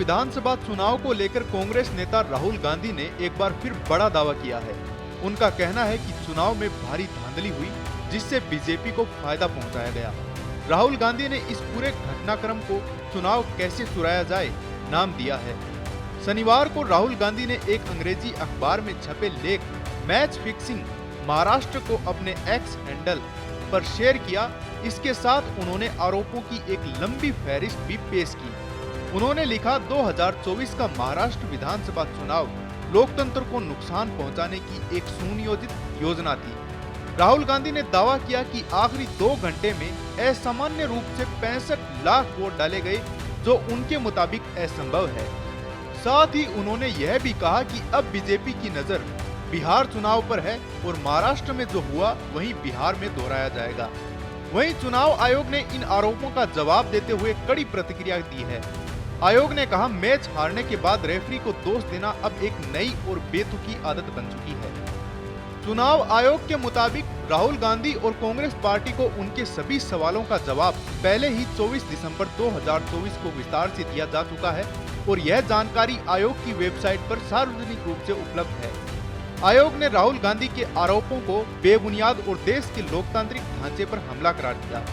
विधानसभा चुनाव को लेकर कांग्रेस नेता राहुल गांधी ने एक बार फिर बड़ा दावा किया है। उनका कहना है कि चुनाव में भारी धांधली हुई, जिससे बीजेपी को फायदा पहुंचाया गया। राहुल गांधी ने इस पूरे घटनाक्रम को चुनाव कैसे चुराया जाए नाम दिया है। शनिवार को राहुल गांधी ने एक अंग्रेजी अखबार में छपे लेख मैच फिक्सिंग महाराष्ट्र को अपने एक्स हैंडल पर शेयर किया। इसके साथ उन्होंने आरोपों की एक लंबी फहरिस्त भी पेश की। उन्होंने लिखा, 2024 का महाराष्ट्र विधानसभा चुनाव लोकतंत्र को नुकसान पहुंचाने की एक सुनियोजित योजना थी। राहुल गांधी ने दावा किया कि आखिरी 2 घंटे में असामान्य रूप से 65 लाख वोट डाले गए, जो उनके मुताबिक असंभव है। साथ ही उन्होंने यह भी कहा कि अब बीजेपी की नजर बिहार चुनाव पर है और महाराष्ट्र में जो हुआ वहीं बिहार में दोहराया जाएगा। वहीं चुनाव आयोग ने इन आरोपों का जवाब देते हुए कड़ी प्रतिक्रिया दी है। आयोग ने कहा, मैच हारने के बाद रेफरी को दोष देना अब एक नई और बेतुकी आदत बन चुकी है। चुनाव आयोग के मुताबिक राहुल गांधी और कांग्रेस पार्टी को उनके सभी सवालों का जवाब पहले ही 24 दिसंबर 2024 को विस्तार से दिया जा चुका है और यह जानकारी आयोग की वेबसाइट पर सार्वजनिक रूप से उपलब्ध है। आयोग ने राहुल गांधी के आरोपों को बेबुनियाद और देश के लोकतांत्रिक ढांचे पर हमला करार दिया।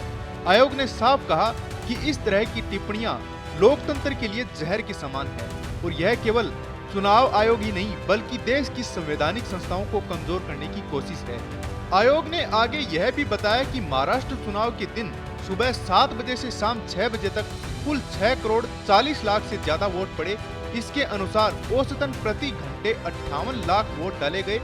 आयोग ने साफ कहा कि इस तरह की टिप्पणियां लोकतंत्र के लिए जहर के समान है और यह केवल चुनाव आयोग ही नहीं बल्कि देश की संवैधानिक संस्थाओं को कमजोर करने की कोशिश है। आयोग ने आगे यह भी बताया कि महाराष्ट्र चुनाव के दिन सुबह 7 बजे से शाम 6 बजे तक कुल 6 करोड़ 40 लाख से ज्यादा वोट पड़े। इसके अनुसार औसतन प्रति घंटे 58 लाख वोट डाले गए,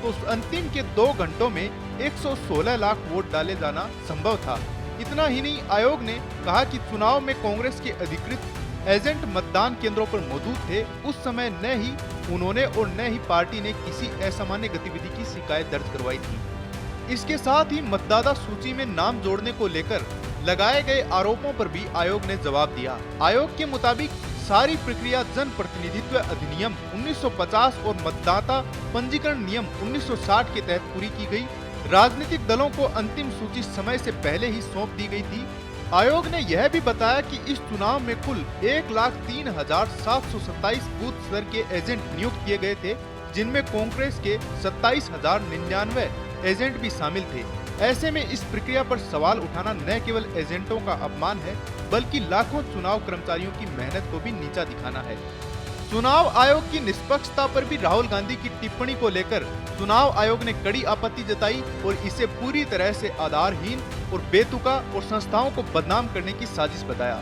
तो अंतिम के 2 घंटों में 116 लाख वोट डाले जाना संभव था। इतना ही नहीं, आयोग ने कहा कि चुनाव में कांग्रेस के अधिकृत एजेंट मतदान केंद्रों पर मौजूद थे। उस समय न ही उन्होंने और न ही पार्टी ने किसी असामान्य गतिविधि की शिकायत दर्ज करवाई थी। इसके साथ ही मतदाता सूची में नाम जोड़ने को लेकर लगाए गए आरोपों पर भी आयोग ने जवाब दिया। आयोग के मुताबिक सारी प्रक्रिया जन प्रतिनिधित्व अधिनियम 1950 और मतदाता पंजीकरण नियम 1960 के तहत पूरी की गई। राजनीतिक दलों को अंतिम सूची समय से पहले ही सौंप दी गई थी। आयोग ने यह भी बताया कि इस चुनाव में कुल 1,03,727 बूथ स्तर के एजेंट नियुक्त किए गए थे, जिनमें कांग्रेस के 27,099 एजेंट भी शामिल थे। ऐसे में इस प्रक्रिया पर सवाल उठाना न केवल एजेंटों का अपमान है बल्कि लाखों चुनाव कर्मचारियों की मेहनत को भी नीचा दिखाना है। चुनाव आयोग की निष्पक्षता पर भी राहुल गांधी की टिप्पणी को लेकर चुनाव आयोग ने कड़ी आपत्ति जताई और इसे पूरी तरह से आधारहीन और बेतुका और संस्थाओं को बदनाम करने की साजिश बताया।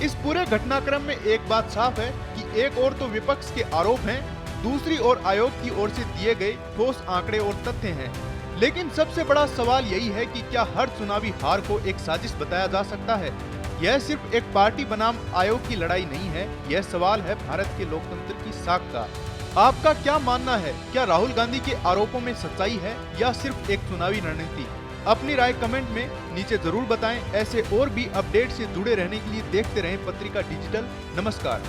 इस पूरे घटनाक्रम में एक बात साफ है कि एक ओर तो विपक्ष के आरोप हैं, दूसरी ओर आयोग की ओर से दिए गए ठोस आंकड़े और तथ्य हैं। लेकिन सबसे बड़ा सवाल यही है कि क्या हर चुनावी हार को एक साजिश बताया जा सकता है? यह सिर्फ एक पार्टी बनाम आयोग की लड़ाई नहीं है, यह सवाल है भारत के लोकतंत्र की साख का। आपका क्या मानना है? क्या राहुल गांधी के आरोपों में सच्चाई है या सिर्फ एक चुनावी रणनीति? अपनी राय कमेंट में नीचे जरूर बताएं। ऐसे और भी अपडेट से जुड़े रहने के लिए देखते रहें पत्रिका डिजिटल। नमस्कार।